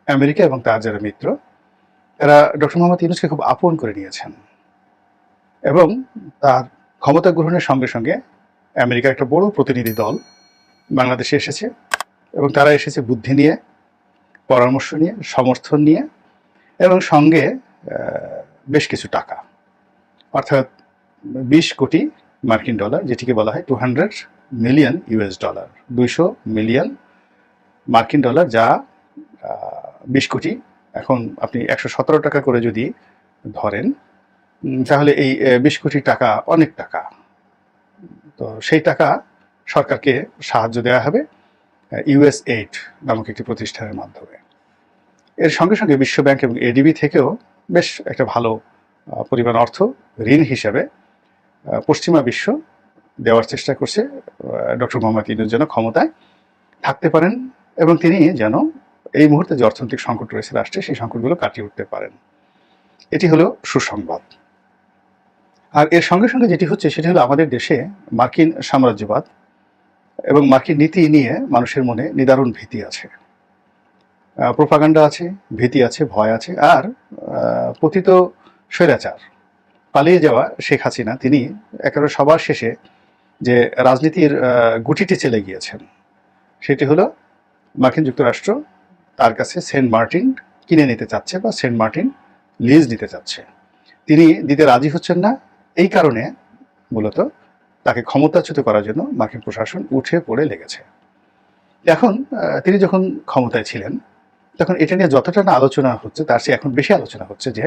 America এবং তার যারা মিত্র, এরা ডক্টর মোহাম্মদ ইউনূসকে খুব আপন করে নিয়েছেন এবং তার ক্ষমতা গ্রহণের সঙ্গে সঙ্গে আমেরিকার একটা বড় প্রতিনিধি দল বাংলাদেশে এসেছে এবং তারা এসেছে বুদ্ধি নিয়ে, পরামর্শ নিয়ে, সমর্থন নিয়ে এবং সঙ্গে বেশ কিছু টাকা, অর্থাৎ 20 কোটি মার্কিন ডলার, যেটিকে বলা হয় 200 মিলিয়ন ইউএস ডলার, 200 মিলিয়ন মার্কিন ডলার, যা 20 কোটি। এখন আপনি 117 টাকা করে যদি ধরেন, তাহলে এই 20 কোটি টাকা অনেক টাকা। তো সেই টাকা সরকারকে সাহায্য দেওয়া হবে ইউএস এইড নামক একটি প্রতিষ্ঠানের মাধ্যমে। এর সঙ্গে সঙ্গে বিশ্বব্যাংক এবং এডিবি থেকেও বেশ একটা ভালো পরিমাণ অর্থ ঋণ হিসাবে পশ্চিমা বিশ্ব দেওয়ার চেষ্টা করছে ডক্টর মোহাম্মদ ইউনূস যেন ক্ষমতায় থাকতে পারেন এবং তিনি যেন এই মুহূর্তে যে অর্থনৈতিক সংকট রয়েছে রাষ্ট্রে, সেই সংকটগুলো কাটিয়ে উঠতে পারেন। এটি হলো সুসংবাদ। আর এর সঙ্গে সঙ্গে যেটি হচ্ছে সেটি হলো আমাদের দেশে মার্কিন সাম্রাজ্যবাদ এবং মার্কিন নীতি নিয়ে মানুষের মনে নিদারুণ ভীতি আছে, প্রোপাগান্ডা আছে, ভীতি আছে, ভয় আছে। আর পতিত স্বৈরাচার, পালিয়ে যাওয়া শেখ হাসিনা, তিনি একেবারে সবার শেষে যে রাজনীতির গুটিটি চলে গিয়েছেন, সেটি হলো মার্কিন যুক্তরাষ্ট্র তার কাছে সেন্ট মার্টিন কিনে নিতে চাচ্ছে বা সেন্ট মার্টিন লিজ নিতে চাচ্ছে। তিনি দিতে রাজি হচ্ছেন না, এই কারণে মূলত তাকে ক্ষমতাচ্যুত করার জন্য মার্কিন প্রশাসন উঠে পড়ে লেগেছে। এখন তিনি যখন ক্ষমতায় ছিলেন তখন এটা নিয়ে যতটা না আলোচনা হচ্ছে, তার চেয়ে এখন বেশি আলোচনা হচ্ছে যে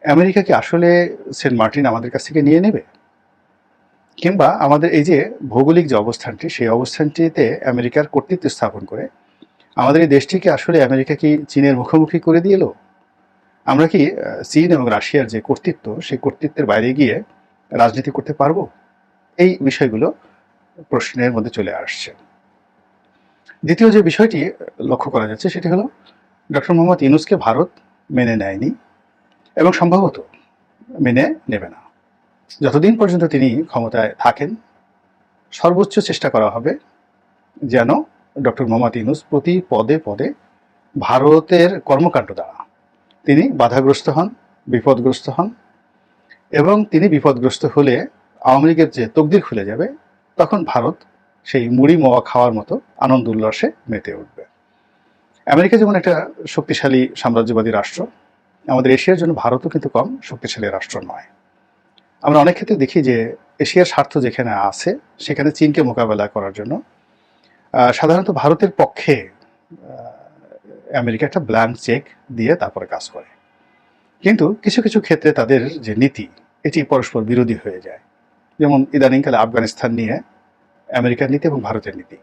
আমেরিকা কি আসলে সেন্ট মার্টিন আমাদের কাছ থেকে নিয়ে নেবে, কিংবা আমাদের এই যে ভৌগোলিক যে অবস্থানটি, সেই অবস্থানটিতে আমেরিকার কর্তৃত্ব স্থাপন করে আমাদের এই দেশটিকে আসলে আমেরিকা কি চীনের মুখোমুখি করে দিয়ে এলো? আমরা কি চীন এবং রাশিয়ার যে কর্তৃত্ব, সেই কর্তৃত্বের বাইরে গিয়ে রাজনীতি করতে পারবো? এই বিষয়গুলো প্রশ্নের মধ্যে চলে আসছে। দ্বিতীয় যে বিষয়টি লক্ষ্য করা যাচ্ছে সেটি হলো ডক্টর মোহাম্মদ ইউনূসকে ভারত মেনে নেয়নি এবং সম্ভবত মেনে নেবে না। যতদিন পর্যন্ত তিনি ক্ষমতায় থাকেন, সর্বোচ্চ চেষ্টা করা হবে যেন ডক্টর মোহাম্মদ ইউনূস প্রতি পদে পদে ভারতের কর্মকাণ্ড দ্বারা তিনি বাধাগ্রস্ত হন, বিপদগ্রস্ত হন এবং তিনি বিপদগ্রস্ত হলে আওয়ামী লীগের যে তকদির খুলে যাবে, তখন ভারত সেই মুড়ি মোয়া খাওয়ার মতো আনন্দ উল্লাসে মেতে উঠবে। আমেরিকা যেমন একটা শক্তিশালী সাম্রাজ্যবাদী রাষ্ট্র, আমাদের এশিয়ার জন্য ভারতও কিন্তু কম শক্তিশালী রাষ্ট্র নয়। আমরা অনেক ক্ষেত্রে দেখি যে এশিয়ার স্বার্থ যেখানে আছে সেখানে চীনকে মোকাবেলা করার জন্য সাধারণত ভারতের পক্ষে আমেরিকা একটা ব্ল্যাঙ্ক চেক দিয়ে তারপরে কাজ করে। কিন্তু কিছু কিছু ক্ষেত্রে তাদের যে নীতি, এটি পরস্পর বিরোধী হয়ে যায়। যেমন ইদানিংকালে আফগানিস্তান নিয়ে আমেরিকার নীতি এবং ভারতের নীতি,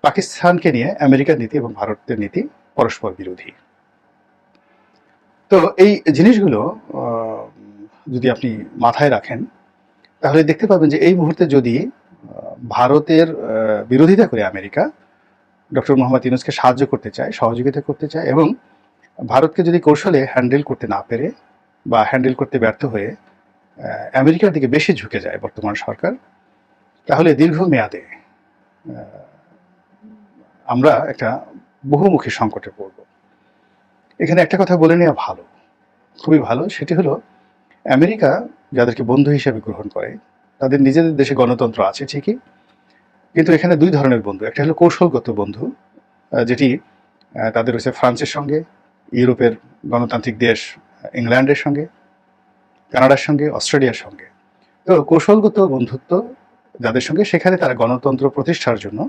পাকিস্তানকে নিয়ে আমেরিকার নীতি এবং ভারতের নীতি পরস্পর বিরোধী। তো এই জিনিসগুলো যদি আপনি মাথায় রাখেন, তাহলে দেখতে পাবেন যে এই মুহূর্তে যদি ভারতের বিরোধিতা করে আমেরিকা ডক্টর মোহাম্মদ ইউনূসকে সাহায্য করতে চায়, সহযোগিতা করতে চায় এবং ভারতকে যদি কৌশলে হ্যান্ডেল করতে না পেরে বা হ্যান্ডেল করতে ব্যর্থ হয়ে আমেরিকার দিকে বেশি ঝুঁকে যায় বর্তমান সরকার, তাহলে দীর্ঘমেয়াদে আমরা একটা বহুমুখী সংকটে পড়ব। এখানে একটা কথা বলে নেওয়া ভালো, খুবই ভালো, সেটি হলো আমেরিকা যাদেরকে বন্ধু হিসেবে গ্রহণ করে, তাদের নিজেদের দেশে গণতন্ত্র আছে ঠিকই, কিন্তু এখানে দুই ধরনের বন্ধু। একটা হলো কৌশলগত বন্ধু, যেটি তাদের রয়েছে ফ্রান্সের সঙ্গে, ইউরোপের গণতান্ত্রিক দেশ ইংল্যান্ডের সঙ্গে, কানাডার সঙ্গে, অস্ট্রেলিয়ার সঙ্গে। তো কৌশলগত বন্ধুত্ব যাদের সঙ্গে, সেখানে তারা গণতন্ত্র প্রতিষ্ঠার জন্য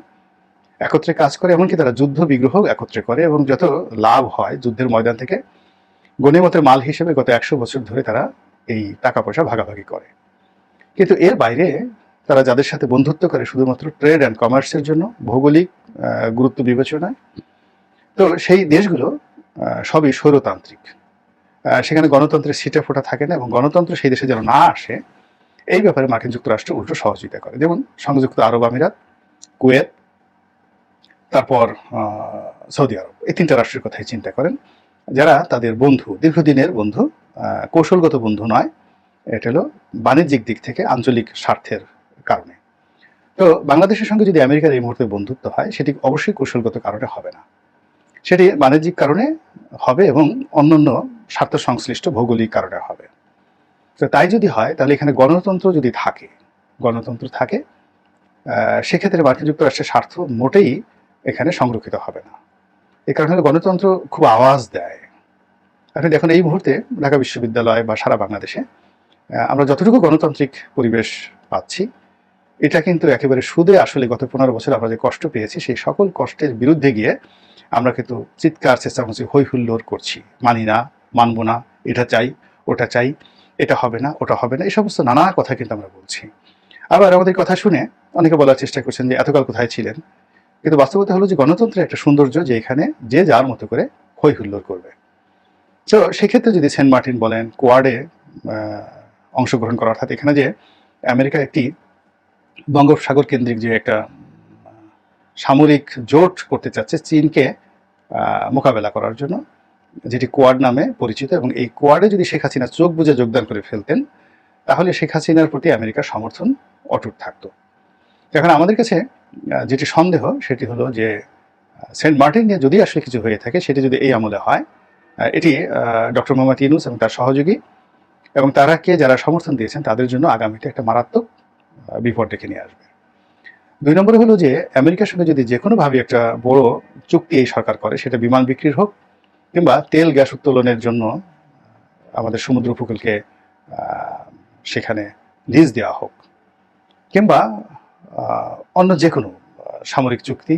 একত্রে কাজ করে, এমনকি তারা যুদ্ধ বিগ্রহ একত্রে করে এবং যত লাভ হয় যুদ্ধের ময়দান থেকে গনিমতের মাল হিসেবে গত 100 বছর ধরে তারা এই টাকা পয়সা ভাগাভাগি করে। কিন্তু এর বাইরে তারা যাদের সাথে বন্ধুত্ব করে শুধুমাত্র ট্রেড অ্যান্ড কমার্সের জন্য, ভৌগোলিক গুরুত্ব বিবেচনায়, তো সেই দেশগুলো সবই স্বৈরতান্ত্রিক। সেখানে গণতন্ত্রের ছিটে ফোটা থাকে না এবং গণতন্ত্র সেই দেশে যেন না আসে, এই ব্যাপারে মার্কিন যুক্তরাষ্ট্র উল্টো সহযোগিতা করে। যেমন সংযুক্ত আরব আমিরাত, কুয়েত, তারপর সৌদি আরব, এই তিনটা রাষ্ট্রের কথাই চিন্তা করেন, যারা তাদের বন্ধু, দীর্ঘদিনের বন্ধু, কৌশলগত বন্ধু নয়, এটা হলো বাণিজ্যিক দিক থেকে আঞ্চলিক স্বার্থের কারণে। তো বাংলাদেশের সঙ্গে যদি আমেরিকার এই মুহূর্তে বন্ধুত্ব হয়, সেটি অবশ্যই কৌশলগত কারণে হবে না, সেটি বাণিজ্যিক কারণে হবে এবং অন্যান্য স্বার্থ সংশ্লিষ্ট ভৌগোলিক কারণে হবে। তো তাই যদি হয় তাহলে এখানে গণতন্ত্র যদি থাকে, গণতন্ত্র থাকে, সেক্ষেত্রে মার্কিন যুক্তরাষ্ট্রের স্বার্থ মোটেই এখানে সংরক্ষিত হবে না। এই কারণে গণতন্ত্র খুব আওয়াজ দেয়। আপনি দেখুন এই মুহূর্তে ঢাকা বিশ্ববিদ্যালয় বা সারা বাংলাদেশে আমরা যতটুকু গণতান্ত্রিক পরিবেশ পাচ্ছি, এটা কিন্তু একেবারে সুদে আসলে গত 15 বছর আমরা যে কষ্ট পেয়েছি সেই সকল কষ্টের বিরুদ্ধে গিয়ে আমরা কিন্তু চিৎকার চেঁচামেচি হই হুল্লোড় করছি, মানি না, মানবো না, এটা চাই, ওটা চাই, এটা হবে না, ওটা হবে না, এই সমস্ত নানা কথা কিন্তু আমরা বলছি। আবার আমাদের কথা শুনে অনেকে বলার চেষ্টা করছেন যে এতকাল কোথায় ছিলেন। কিন্তু বাস্তবতা হলো যে গণতন্ত্রের একটা সৌন্দর্য যে এখানে যে যার মতো করে হই হুল্লোড় করবে। তো সেক্ষেত্রে যদি সেন্ট মার্টিন বলেন, কোয়াডে অংশগ্রহণ করা, অর্থাৎ এখানে যে আমেরিকা একটি বঙ্গোপসাগর কেন্দ্রিক যে একটা সামরিক জোট করতে চাচ্ছে চীনকে মোকাবেলা করার জন্য, যেটি কোয়াড নামে পরিচিত, এবং এই কোয়াডে যদি শেখ হাসিনা চোখ বুজে যোগদান করে ফেলতেন তাহলে শেখ হাসিনার প্রতি আমেরিকার সমর্থন অটুট থাকতো। এখন আমাদের কাছে যেটি সন্দেহ সেটি হলো যে সেন্ট মার্টিন নিয়ে যদি আসলে কিছু হয়ে থাকে সেটি যদি এই আমলে হয়, এটি ডক্টর মোহাম্মদ ইউনূস এবং তার সহযোগী এবং তারাকে যারা সমর্থন দিয়েছেন তাদের জন্য আগামীতে একটা মারাত্মক বিপদ ডেকে নিয়ে আসবে। 2 নম্বরে হলো যে আমেরিকার সঙ্গে যদি যে কোনোভাবে একটা বড় চুক্তি এই সরকার করে, সেটা বিমান বিক্রির হোক কিংবা তেল গ্যাস উত্তোলনের জন্য আমাদের সমুদ্র উপকূলকে সেখানে লিজ দেওয়া হোক, কিংবা অন্য যে কোনো সামরিক চুক্তি,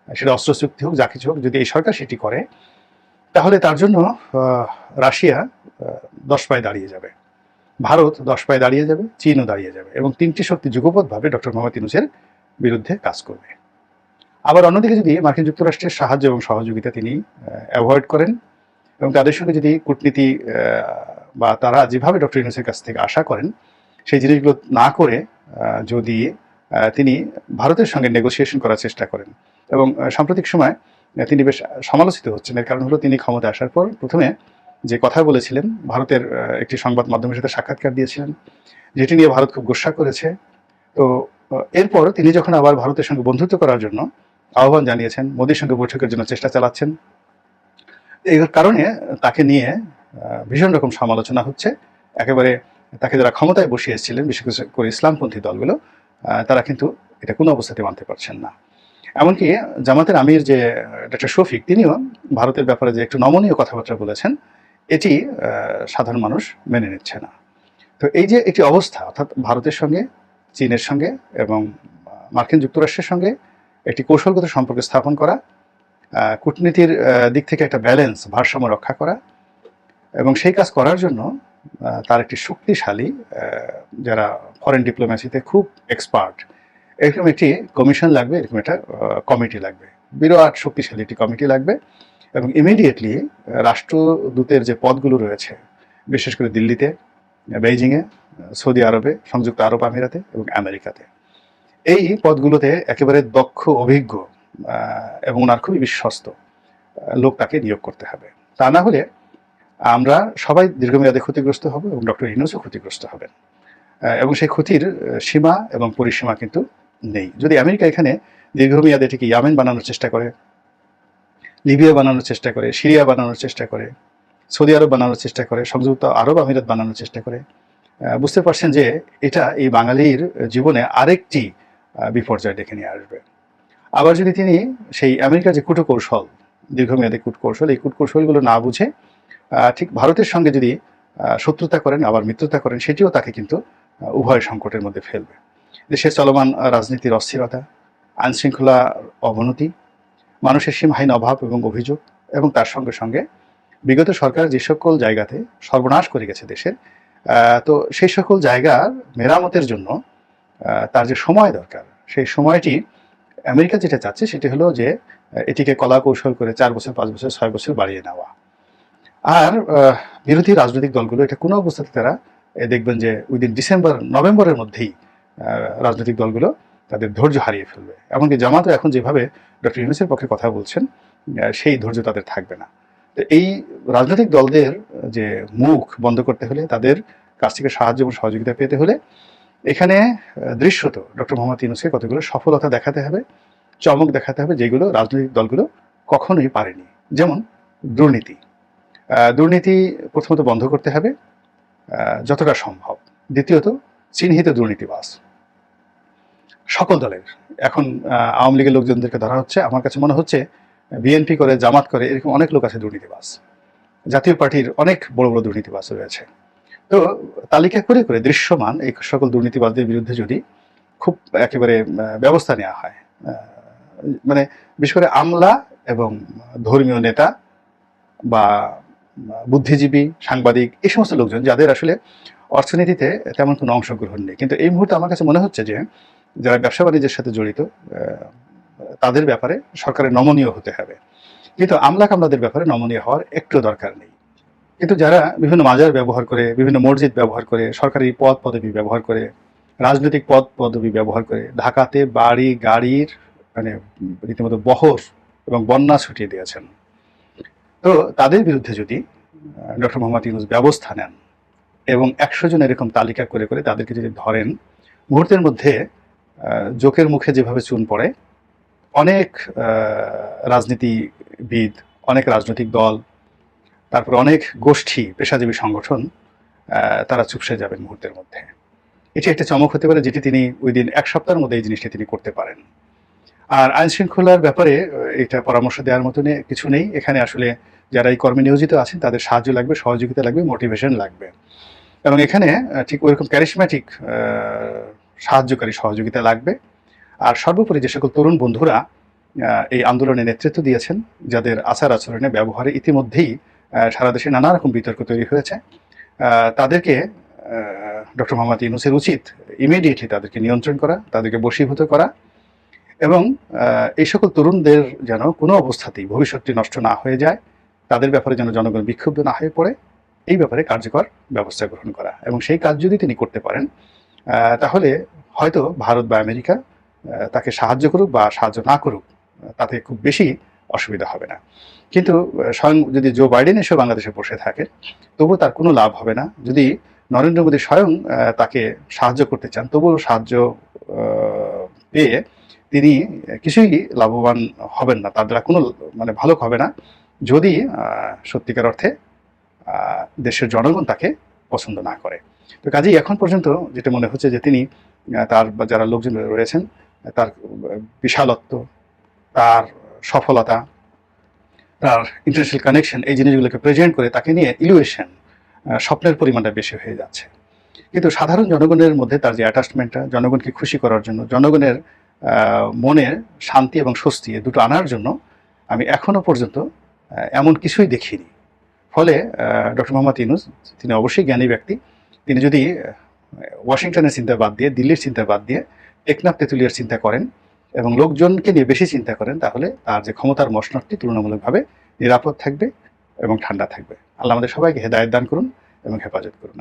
সেটা অস্ত্র চুক্তি হোক, যা কিছু হোক, যদি এই সরকার সেটি করে তাহলে তার জন্য রাশিয়া 10 পায়ে দাঁড়িয়ে যাবে, ভারত 10 পায়ে দাঁড়িয়ে যাবে, চীনও দাঁড়িয়ে যাবে, এবং 3টি শক্তি যুগপৎভাবে ডক্টর মোহাম্মদ ইউনূসের বিরুদ্ধে কাজ করবে। আবার অন্যদিকে যদি মার্কিন যুক্তরাষ্ট্রের সাহায্য এবং সহযোগিতা তিনি অ্যাভয়েড করেন এবং তাদের সঙ্গে যদি কূটনীতি বা তারা যেভাবে ডক্টর ইউনূসের কাছ থেকে আশা করেন সেই জিনিসগুলো না করে যদি তিনি ভারতের সঙ্গে নেগোসিয়েশন করার চেষ্টা করেন, এবং সাম্প্রতিক সময় তিনি বেশ সমালোচিত হচ্ছেন। এর কারণ হলো তিনি ক্ষমতা আসার পর প্রথমে যে কথা বলেছিলেন, ভারতের একটি সংবাদ মাধ্যমের সাথে সাক্ষাৎকার দিয়েছিলেন, যেটি নিয়ে ভারত খুব গোস্বা করেছে। তো এরপর তিনি যখন আবার ভারতের সঙ্গে বন্ধুত্ব করার জন্য আহ্বান জানিয়েছেন, মোদীর সঙ্গে বৈঠকের জন্য চেষ্টা চালাচ্ছেন, এই কারণে তাকে নিয়ে ভীষণ রকম সমালোচনা হচ্ছে। একেবারে তাকে যারা ক্ষমতায় বসিয়ে এসেছিলেন, বিশেষ করে ইসলামপন্থী দলগুলো, তারা কিন্তু এটা কোনো অবস্থাতে মানতে পারছেন না। এমনকি জামাতের আমির যে ডক্টর শফিক, তিনিও ভারতের ব্যাপারে যে একটু নমনীয় কথাবার্তা বলেছেন, এটি সাধারণ মানুষ মেনে নিচ্ছে না। তো এই যে একটি অবস্থা, অর্থাৎ ভারতের সঙ্গে, চীনের সঙ্গে এবং মার্কিন যুক্তরাষ্ট্রের সঙ্গে একটি কৌশলগত সম্পর্ক স্থাপন করা, কূটনীতির দিক থেকে একটা ব্যালেন্স, ভারসাম্য রক্ষা করা, এবং সেই কাজ করার জন্য তার একটি শক্তিশালী, যারা ফরেন ডিপ্লোম্যাসিতে খুব এক্সপার্ট, এরকম একটি কমিশন লাগবে, এরকম একটা কমিটি লাগবে, বিরাট শক্তিশালী একটি কমিটি লাগবে। এবং ইমিডিয়েটলি রাষ্ট্রদূতের যে পদগুলো রয়েছে, বিশেষ করে দিল্লিতে, বেইজিংয়ে, সৌদি আরবে, সংযুক্ত আরব আমিরাতে এবং আমেরিকাতে, এই পদগুলোতে একেবারে দক্ষ, অভিজ্ঞ এবং ওনার খুবই বিশ্বস্ত লোক তাকে নিয়োগ করতে হবে। তা না হলে আমরা সবাই দীর্ঘমেয়াদে ক্ষতিগ্রস্ত হব এবং ডক্টর ইউনূসও ক্ষতিগ্রস্ত হবেন, এবং সেই ক্ষতির সীমা এবং পরিসীমা কিন্তু নেই। যদি আমেরিকা এখানে দীর্ঘমেয়াদে এটিকে ইয়ামেন বানানোর চেষ্টা করে, লিবিয়া বানানোর চেষ্টা করে, সিরিয়া বানানোর চেষ্টা করে, সৌদি আরব বানানোর চেষ্টা করে, সংযুক্ত আরব আমিরাত বানানোর চেষ্টা করে, বুঝতে পারছেন যে এটা এই বাঙালির জীবনে আরেকটি বিপর্যয় ডেকে নিয়ে আসবে। আবার যদি তিনি সেই আমেরিকার যে কূটকৌশল, দীর্ঘমেয়াদী কূটকৌশল, এই কূটকৌশলগুলো না বুঝে ঠিক ভারতের সঙ্গে যদি শত্রুতা করেন, আবার মিত্রতা করেন, সেটিও তাকে কিন্তু উভয় সংকটের মধ্যে ফেলবে। দেশের চলমান রাজনীতির অস্থিরতা, আইনশৃঙ্খলা অবনতি, মানুষের সীমাহীন অভাব এবং অভিযোগ, এবং তার সঙ্গে সঙ্গে বিগত সরকার যে সকল জায়গাতে সর্বনাশ করে গেছে দেশের, তো সেই সকল জায়গার মেরামতের জন্য তার যে সময় দরকার, সেই সময়টি আমেরিকা যেটা চাচ্ছে সেটি হলো যে এটিকে কলা কৌশল করে 4 বছর, 5 বছর, 6 বছর বাড়িয়ে নেওয়া। আর বিরোধী রাজনৈতিক দলগুলো এটা কোনো অবস্থাতে তারা দেখবেন যে উইদিন ডিসেম্বর, নভেম্বরের মধ্যেই রাজনৈতিক দলগুলো তাদের ধৈর্য হারিয়ে ফেলবে। এমনকি জামাতও এখন যেভাবে ডক্টর ইউনূসের পক্ষে কথা বলছেন, সেই ধৈর্য তাদের থাকবে না। তো এই রাজনৈতিক দলদের যে মুখ বন্ধ করতে হলে, তাদের কাছ থেকে সাহায্য এবং সহযোগিতা পেতে হলে, এখানে দৃশ্যত ডক্টর মোহাম্মদ ইউনূসকে কতগুলো সফলতা দেখাতে হবে, চমক দেখাতে হবে, যেগুলো রাজনৈতিক দলগুলো কখনোই পারেনি। যেমন দুর্নীতি, দুর্নীতি প্রথমত বন্ধ করতে হবে যতটা সম্ভব। দ্বিতীয়ত চিহ্নিত দুর্নীতিবাজ সকল দলের, এখন আওয়ামী লীগের লোকজনদেরকে ধরা হচ্ছে, আমার কাছে মনে হচ্ছে বিএনপি করে, জামাত করে, এরকম অনেক লোক আছে দুর্নীতিবাজ। জাতীয় পার্টির অনেক বড় বড় দুর্নীতিবাজ রয়েছে। তো তালিকা করে করে দৃশ্যমান এই সকল দুর্নীতিবাদদের বিরুদ্ধে যদি খুব একেবারে ব্যবস্থা নেওয়া হয়, মানে বিশেষ করে আমলা এবং ধর্মীয় নেতা বা বুদ্ধিজীবী, সাংবাদিক, এই সমস্ত লোকজন যাদের আসলে অর্থনীতিতে তেমন কোনো অংশগ্রহণ নেই, কিন্তু এই মুহূর্তে আমার কাছে মনে হচ্ছে যে যারা ব্যবসা বাণিজ্যের সাথে জড়িত তাদের ব্যাপারে সরকারের নমনীয় হতে হবে। কিন্তু আমলা কামলাদের ব্যাপারে নমনীয় হওয়ার একটু দরকার নেই। কিন্তু যারা বিভিন্ন মাজার ব্যবহার করে, বিভিন্ন মসজিদ ব্যবহার করে, সরকারি পদ পদবি ব্যবহার করে, রাজনৈতিক পদ পদবি ব্যবহার করে ঢাকাতে বাড়ি গাড়ির মানে রীতিমতো বহর এবং বন্যা ছুটিয়ে দিয়েছেন, তো তাদের বিরুদ্ধে যদি ডক্টর মোহাম্মদ ইউনূস ব্যবস্থা নেন এবং 100 জন এরকম তালিকা করে করে তাদেরকে যদি ধরেন, মুহূর্তের মধ্যে জোকের মুখে যেভাবে চুন পড়ে, অনেক রাজনীতিবিদ, অনেক রাজনৈতিক দল, তারপর অনেক গোষ্ঠী, পেশাজীবী সংগঠন তারা চুপসে যাবেন মুহূর্তের মধ্যে। এটি একটা চমক হতে পারে যেটি তিনি ওই দিন 1 সপ্তাহের মধ্যে এই জিনিসটি তিনি করতে পারেন। আর আইন শৃঙ্খলার ব্যাপারে এটা পরামর্শ দেওয়ার মতো কিছু নেই। এখানে আসলে যারা এই কর্মে নিয়োজিত আছেন তাদের সাহায্য লাগবে, সহযোগিতা লাগবে, মোটিভেশন লাগবে, এবং এখানে ঠিক ওইরকম ক্যারিসম্যাটিক সাহায্যকারী সহযোগিতা লাগবে। আর সর্বোপরি যে সকল তরুণ বন্ধুরা এই আন্দোলনে নেতৃত্ব দিয়েছেন, যাদের আচার আচরণে ব্যবহারে ইতিমধ্যেই সারা দেশে নানা রকম বিতর্ক তৈরি হয়েছে, তাদেরকে ডক্টর মোহাম্মদ ইউনূসের উচিত ইমিডিয়েটলি তাদেরকে নিয়ন্ত্রণ করা, তাদেরকে বশীভূত করা, এবং এই সকল তরুণদের যেন কোনো অবস্থাতেই ভবিষ্যৎটি নষ্ট না হয়ে যায়, তাদের ব্যাপারে যেন জনগণ বিক্ষুব্ধ না হয়ে পড়ে, এই ব্যাপারে কার্যকর ব্যবস্থা গ্রহণ করা। এবং সেই কাজ যদি তিনি করতে পারেন, তাহলে হয়তো ভারত বা আমেরিকা তাকে সাহায্য করুক বা সাহায্য না করুক, তাতে খুব বেশি অসুবিধা হবে না। কিন্তু স্বয়ং যদি জো বাইডেন এসে বাংলাদেশে বসে থাকে, তবুও তার কোনো লাভ হবে না। যদি নরেন্দ্র মোদী স্বয়ং তাকে সাহায্য করতে চান, তবুও সাহায্য পেয়ে তিনি কিছুই লাভবান হবেন না, তার দ্বারা কোনো মানে ভালো হবে না, যদি সত্যিকার অর্থে দেশের জনগণ তাকে পছন্দ না করে। তো কাজেই এখন পর্যন্ত যেটা মনে হচ্ছে যে তিনি তার যারা লোকজন রয়েছেন, তার বিশালত্ব, তার সফলতা, তার ইন্টারন্যাশনাল কানেকশন, এই জিনিসগুলোকে প্রেজেন্ট করে তাকে নিয়ে ইলুয়েশন, স্বপ্নের পরিমাণটা বেশি হয়ে যাচ্ছে। কিন্তু সাধারণ জনগণের মধ্যে তার যে অ্যাটাচমেন্টটা, জনগণকে খুশি করার জন্য, জনগণের মনে শান্তি এবং স্বস্তি দুটো আনার জন্য আমি এখনো পর্যন্ত এমন কিছুই দেখিনি। ফলে ডক্টর মোহাম্মদ ইউনূস তিনি অবশ্যই জ্ঞানী ব্যক্তি। তিনি যদি ওয়াশিংটনের চিন্তা বাদ দিয়ে, দিল্লির চিন্তা বাদ দিয়ে টেকনাফ তেঁতুলিয়ার চিন্তা করেন এবং লোকজনকে নিয়ে বেশি চিন্তা করেন, তাহলে তার যে ক্ষমতার মসনদটি তুলনামূলকভাবে নিরাপদ থাকবে এবং ঠান্ডা থাকবে। আল্লাহ আমাদের সবাইকে হেদায়েত দান করুন এবং হেফাজত করুন।